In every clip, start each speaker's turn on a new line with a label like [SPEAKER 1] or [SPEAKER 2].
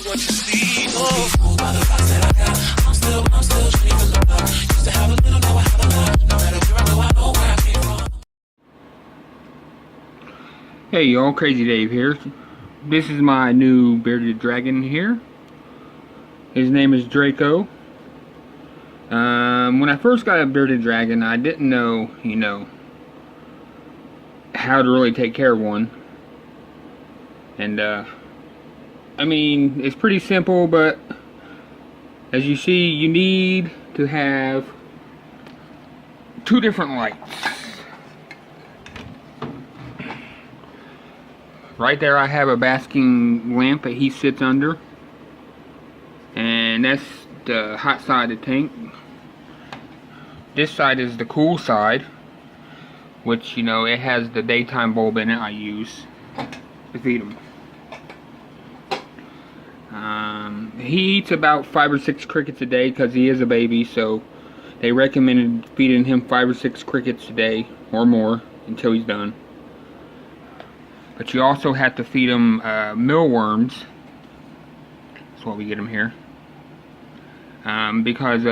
[SPEAKER 1] what you see. Oh, by the vibes that I got, I'm still dreaming of love. Used to have a little, now I have a lot. No matter where I go, I know where I came from.
[SPEAKER 2] Hey y'all, Crazy Dave here. This is my new bearded dragon here. His name is Draco. When I first got a bearded dragon, I didn't know, how to really take care of one. And, I mean, it's pretty simple, but as you see, you need to have 2 different lights. Right there I have a basking lamp that he sits under. And that's the hot side of the tank. This side is the cool side, which, it has the daytime bulb in it I use to feed him. He eats about 5 or 6 crickets a day because he is a baby, so they recommended feeding him 5 or 6 crickets a day or more until he's done. But you also have to feed him mealworms. That's what we get him here. Because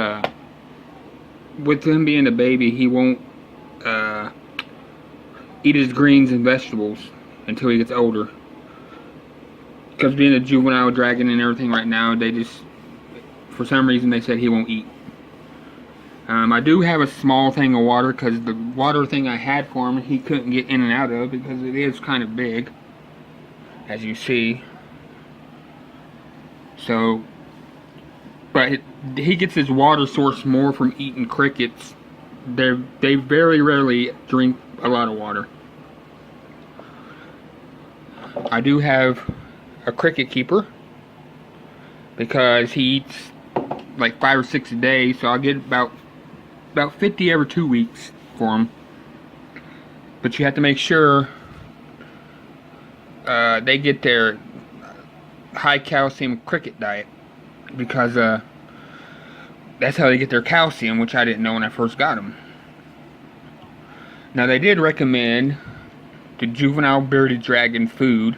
[SPEAKER 2] with him being a baby, he won't eat his greens and vegetables until he gets older. Because being a juvenile dragon and everything right now, they just, for some reason, they said he won't eat. I do have a small thing of water because the water thing I had for him, he couldn't get in and out of because it is kind of big, as you see. So, but he gets his water source more from eating crickets. They very rarely drink a lot of water. I do have a cricket keeper because he eats like 5 or 6 a day, so I'll get about 50 every 2 weeks for him. But you have to make sure they get their high calcium cricket diet, because that's how they get their calcium, which I didn't know when I first got them. Now they did recommend the juvenile bearded dragon food,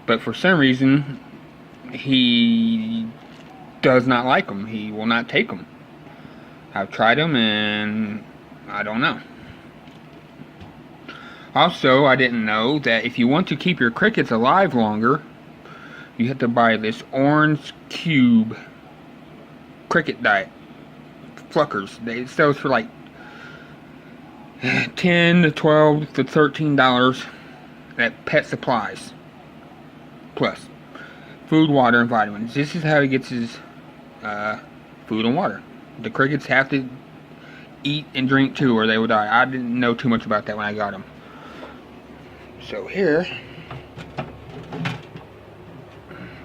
[SPEAKER 2] but for some reason he does not like them. He will not take them. I've tried them and I don't know. Also, I didn't know that if you want to keep your crickets alive longer, you have to buy this Orange Cube cricket diet. Pluckers. They sell for like $10 to $12 to $13 at Pet Supplies. Plus food, water, and vitamins. This is how he gets his food and water. The crickets have to eat and drink too, or they will die. I didn't know too much about that when I got them. So here,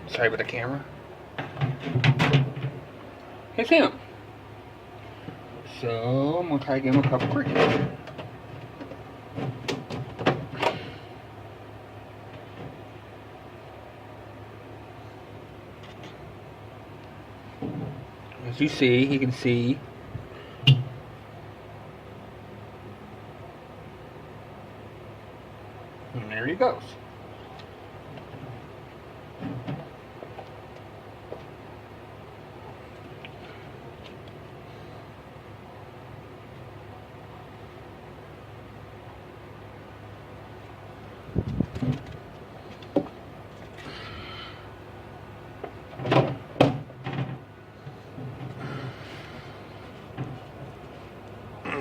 [SPEAKER 2] sorry about the camera. It's him. So I'm gonna try to give him a couple crickets. As you see, you can see and there he goes.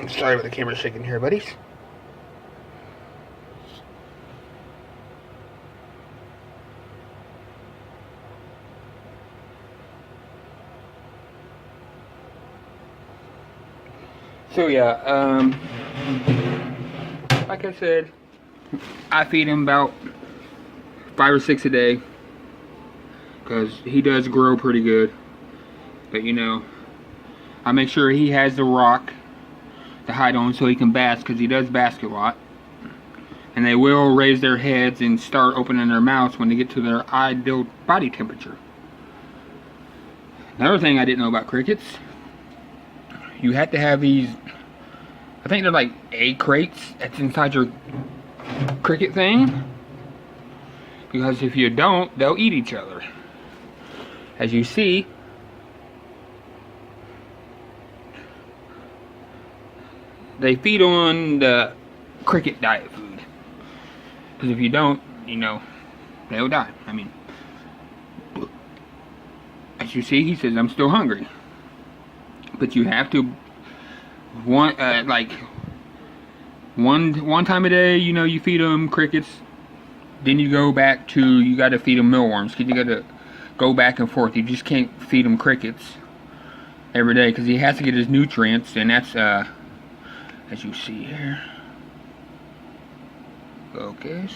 [SPEAKER 2] Sorry about the camera shaking here, buddies. So yeah, like I said, I feed him about 5 or 6 a day because he does grow pretty good. But I make sure he has the rock to hide on so he can bask, because he does bask a lot. And they will raise their heads and start opening their mouths when they get to their ideal body temperature. Another thing I didn't know about crickets, you have to have these, I think they're like egg crates that's inside your cricket thing, because if you don't, they'll eat each other. as you see, they feed on the cricket diet food. Because if you don't, you know, they'll die. I mean, as you see, he says, I'm still hungry. But you have to, one time a day, you know, you feed them crickets. Then you go back to, you got to feed them mealworms. Because you got to go back and forth. You just can't feed them crickets every day. Because he has to get his nutrients. And that's, as you see here. Focus.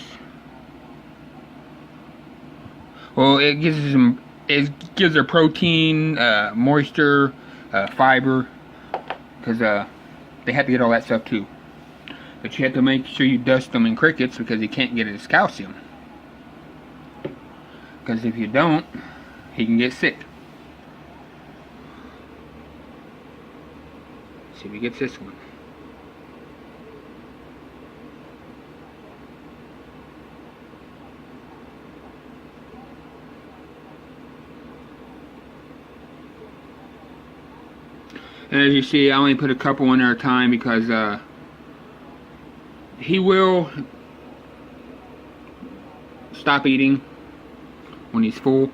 [SPEAKER 2] Well, it gives them, it gives their protein, moisture, fiber, because they have to get all that stuff too. But you have to make sure you dust them in crickets because he can't get his calcium. Because if you don't, he can get sick. Let's see if he gets this one. And as you see, I only put a couple in there at a time because he will stop eating when he's full.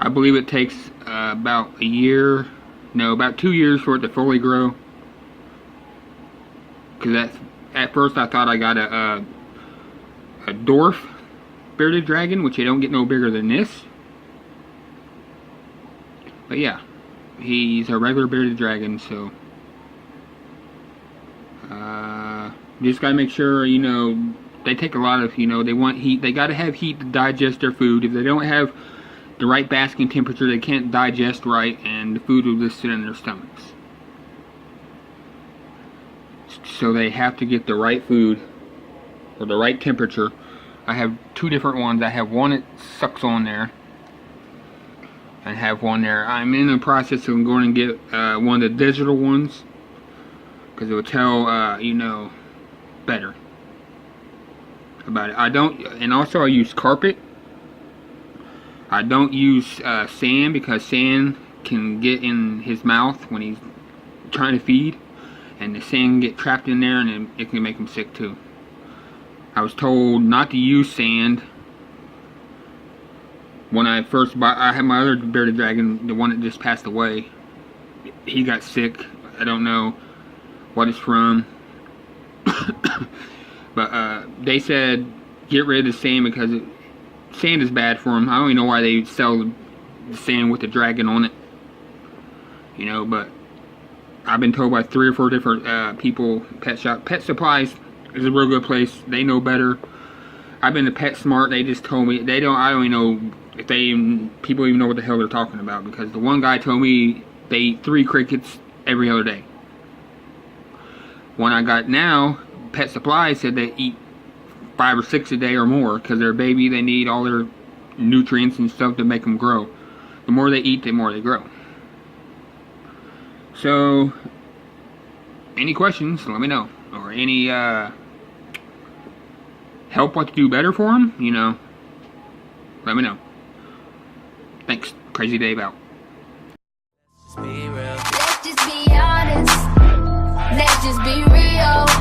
[SPEAKER 2] I believe it takes about a year, no, about 2 years for it to fully grow. Because at first I thought I got a dwarf bearded dragon, which they don't get no bigger than this. But yeah, he's a regular bearded dragon, so just gotta make sure, you know, they take a lot of, you know, they want heat. They gotta have heat to digest their food. If they don't have the right basking temperature, they can't digest right, and the food will just sit in their stomachs. So they have to get the right food or the right temperature. I have two different ones. I have one that sucks on there. I have one there. I'm in the process of going to get one of the digital ones because it will tell, you know, better about it. I don't, and also I use carpet. I don't use sand because sand can get in his mouth when he's trying to feed, and the sand get trapped in there, and it can make him sick too. I was told not to use sand when I first bought. I had my other bearded dragon, the one that just passed away. He got sick. I don't know what it's from. But they said get rid of the sand because sand is bad for him. I don't even know why they sell the sand with the dragon on it. You know, but I've been told by 3 or 4 different people, pet shop, Pet Supplies is a real good place. They know better. I've been to PetSmart. They just told me they don't. I don't even know if people even know what the hell they're talking about, because the one guy told me they eat 3 crickets every other day. When I got now, Pet Supplies said they eat 5 or 6 a day or more because they're a baby. They need all their nutrients and stuff to make them grow. The more they eat, the more they grow. So, any questions? Let me know, or any help what to do better for them, you know, let me know. Thanks. Crazy Dave out.
[SPEAKER 1] Be real.
[SPEAKER 3] Let's just be honest. Let's just be real.